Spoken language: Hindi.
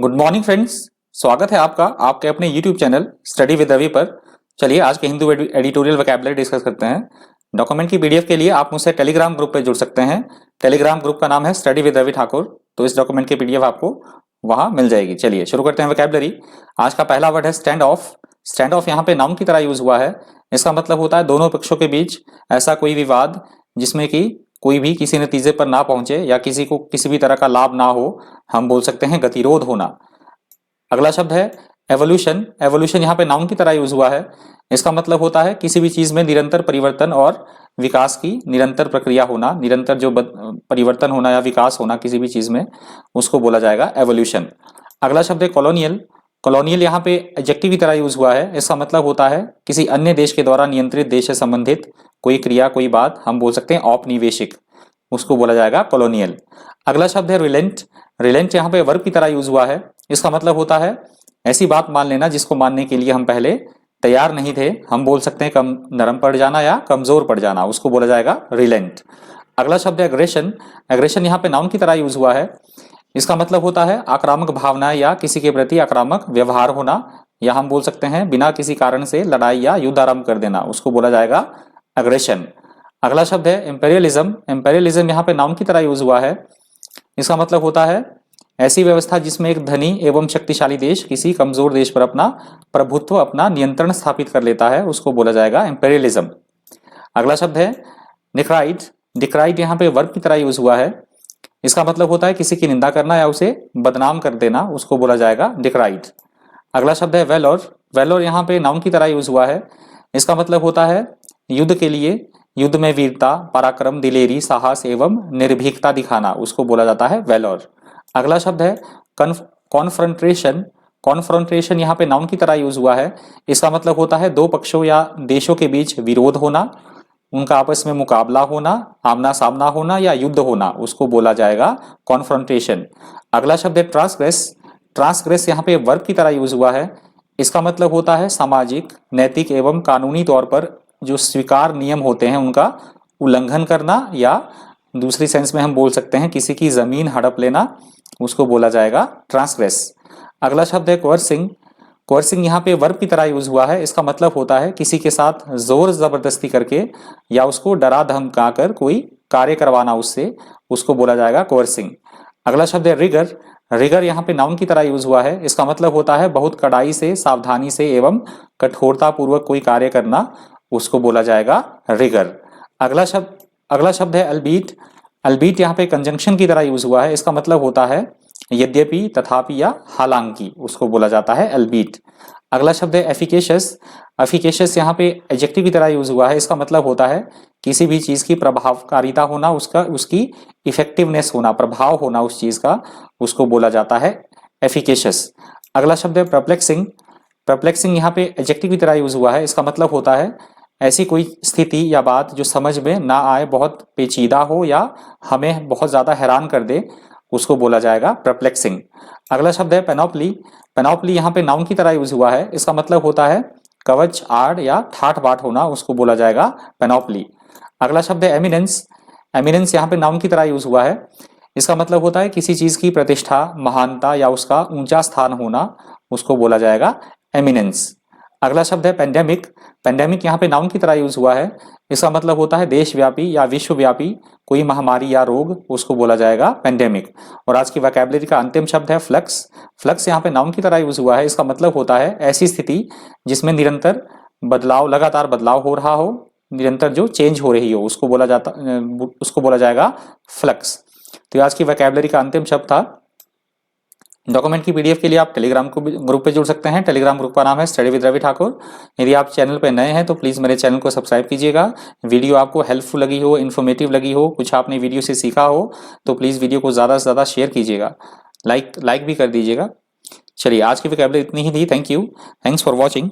Good morning friends. स्वागत है आपका आपके अपने YouTube channel study with Ravi पर। चलिए आज के हिंदू एडिटोरियल वोकैबुलरी डिस्कस करते हैं। डॉक्यूमेंट की पीडीएफ के लिए आप मुझसे टेलीग्राम ग्रुप पे जुड़ सकते हैं। टेलीग्राम ग्रुप का नाम है स्टडी विद रवि ठाकुर। तो इस डॉक्यूमेंट की पीडीएफ आपको वहां मिल जाएगी। चलिए शुरू करते हैं वोकैबुलरी। आज का पहला वर्ड है स्टैंड ऑफ। स्टैंड ऑफ यहाँ पे नाउन की तरह यूज हुआ है। इसका मतलब होता है दोनों पक्षों के बीच ऐसा कोई विवाद जिसमें कि कोई भी किसी नतीजे पर ना पहुंचे या किसी को किसी भी तरह का लाभ ना हो, हम बोल सकते हैं गतिरोध होना। अगला शब्द है एवोल्यूशन। एवोल्यूशन यहाँ पे नाउन की तरह यूज हुआ है। इसका मतलब होता है किसी भी चीज में निरंतर परिवर्तन और विकास की निरंतर प्रक्रिया होना, निरंतर जो परिवर्तन होना या विकास होना किसी भी चीज में, उसको बोला जाएगा एवोल्यूशन। अगला शब्द है कॉलोनियल। कॉलोनियल यहाँ पे एडजेक्टिव की तरह यूज हुआ है। इसका मतलब होता है किसी अन्य देश के द्वारा नियंत्रित देश से संबंधित कोई क्रिया कोई बात, हम बोल सकते हैं औपनिवेशिक, उसको बोला जाएगा कॉलोनियल। अगला शब्द है रिलेंट। रिलेंट यहाँ पे वर्ब की तरह यूज हुआ है। इसका मतलब होता है ऐसी बात मान लेना जिसको मानने के लिए हम पहले तैयार नहीं थे, हम बोल सकते हैं कम नरम पड़ जाना या कमजोर पड़ जाना, उसको बोला जाएगा रिलेंट। अगला शब्द है एग्रेशन। एग्रेशन यहाँ पे नाउन की तरह यूज हुआ है। इसका मतलब होता है आक्रामक भावना या किसी के प्रति आक्रामक व्यवहार होना, या हम बोल सकते हैं बिना किसी कारण से लड़ाई या युद्ध आरंभ कर देना, उसको बोला जाएगा एग्रेशन। अगला शब्द है इंपेरियलिज्म। इंपेरियलिज्म यहाँ पे नाउन की तरह यूज हुआ है। इसका मतलब होता है ऐसी व्यवस्था जिसमें एक धनी एवं शक्तिशाली देश किसी कमजोर देश पर अपना प्रभुत्व, अपना नियंत्रण स्थापित कर लेता है, उसको बोला जाएगा इंपेरियलिज्म। अगला शब्द है डिक्राइड। डिक्राइड यहाँ पे वर्ब की तरह यूज हुआ है। इसका मतलब होता है किसी की निंदा करना या उसे बदनाम कर देना, उसको बोला जाएगा डिक्राइड। अगला शब्द है वेलोर। वेलोर यहाँ पे नाउन की तरह यूज हुआ है। इसका मतलब होता है युद्ध के लिए, युद्ध में वीरता, पराक्रम, दिलेरी, साहस एवं निर्भीकता दिखाना, उसको बोला जाता है वेलोर। अगला शब्द है कॉन्फ्रंट्रेशन। कॉन्फ्रंट्रेशन यहाँ पे नाउन की तरह यूज हुआ है। इसका मतलब होता है दो पक्षों या देशों के बीच विरोध होना, उनका आपस में मुकाबला होना, आमना सामना होना या युद्ध होना, उसको बोला जाएगा कॉन्फ्रंट्रेशन। अगला शब्द है ट्रांसग्रेस। ट्रांसग्रेस यहाँ पे वर्ब की तरह यूज हुआ है। इसका मतलब होता है सामाजिक, नैतिक एवं कानूनी तौर पर जो स्वीकार नियम होते हैं उनका उल्लंघन करना, या दूसरी सेंस में हम बोल सकते हैं किसी की जमीन हड़प लेना, उसको बोला जाएगा ट्रांसग्रेस। अगला शब्द है कोर्सिंग। कोर्सिंग यहाँ पे वर्ब की तरह यूज हुआ है। इसका मतलब होता है किसी के साथ जोर जबरदस्ती करके या उसको डरा धमका कर कोई कार्य करवाना उससे, उसको बोला जाएगा कोर्सिंग। अगला शब्द है रिगर। रिगर यहाँ पे नाउन की तरह यूज हुआ है। इसका मतलब होता है बहुत कड़ाई से, सावधानी से एवं कठोरता पूर्वक कोई कार्य करना, उसको बोला जाएगा रिगर। अगला शब्द है अल्बीट। अल्बीट यहाँ पे कंजंक्शन की तरह यूज हुआ है। इसका मतलब होता है यद्यपि, तथापि या हालांकि, उसको बोला जाता है अल्बीट। अगला शब्द है एफिकेशियस। एफिकेशियस यहाँ पे एडजेक्टिव की तरह यूज हुआ है। इसका मतलब होता है किसी भी चीज की प्रभावकारिता होना, उसकी इफेक्टिवनेस होना, प्रभाव होना उस चीज का, उसको बोला जाता है एफिकेशियस। अगला शब्द है परप्लेक्सिंग। परप्लेक्सिंग यहाँ पे एडजेक्टिव की तरह यूज हुआ है। इसका मतलब होता है ऐसी कोई स्थिति या बात जो समझ में ना आए, बहुत पेचीदा हो या हमें बहुत ज्यादा हैरान कर दे, उसको बोला जाएगा परप्लेक्सिंग। अगला शब्द है पेनोप्ली। पेनोप्ली यहाँ पे नाउन की तरह यूज हुआ है। इसका मतलब होता है कवच, आड़ या ठाठ बाट होना, उसको बोला जाएगा पेनोप्ली। अगला शब्द है एमिनेंस। एमिनेंस यहाँ पे नाउन की तरह यूज हुआ है। इसका मतलब होता है किसी चीज की प्रतिष्ठा, महानता या उसका ऊंचा स्थान होना, उसको बोला जाएगा एमिनेंस। अगला शब्द है पेंडेमिक। पेंडेमिक यहाँ पे नाउन की तरह यूज हुआ है। इसका मतलब होता है देशव्यापी या विश्वव्यापी कोई महामारी या रोग, उसको बोला जाएगा पेंडेमिक। और आज की वोकैबुलरी का अंतिम शब्द है फ्लक्स। फ्लक्स यहाँ पे नाउन की तरह यूज हुआ है। इसका मतलब होता है ऐसी स्थिति जिसमें निरंतर बदलाव, लगातार बदलाव हो रहा हो, निरंतर जो चेंज हो रही हो, उसको बोला जाएगा फ्लक्स। तो आज की वोकैबुलरी का अंतिम शब्द था। डॉक्यूमेंट की पीडीएफ के लिए आप टेलीग्राम ग्रुप पे जुड़ सकते हैं। टेलीग्राम ग्रुप का नाम है स्टडी विद रवि ठाकुर। यदि आप चैनल पे नए हैं तो प्लीज मेरे चैनल को सब्सक्राइब कीजिएगा। वीडियो आपको हेल्पफुल लगी हो, इन्फॉर्मेटिव लगी हो, कुछ आपने वीडियो से सीखा हो, तो प्लीज वीडियो को ज्यादा से ज्यादा शेयर कीजिएगा, लाइक भी कर दीजिएगा। चलिए आज की वोकैबुलरी इतनी ही थी। Thank you, thanks for watching.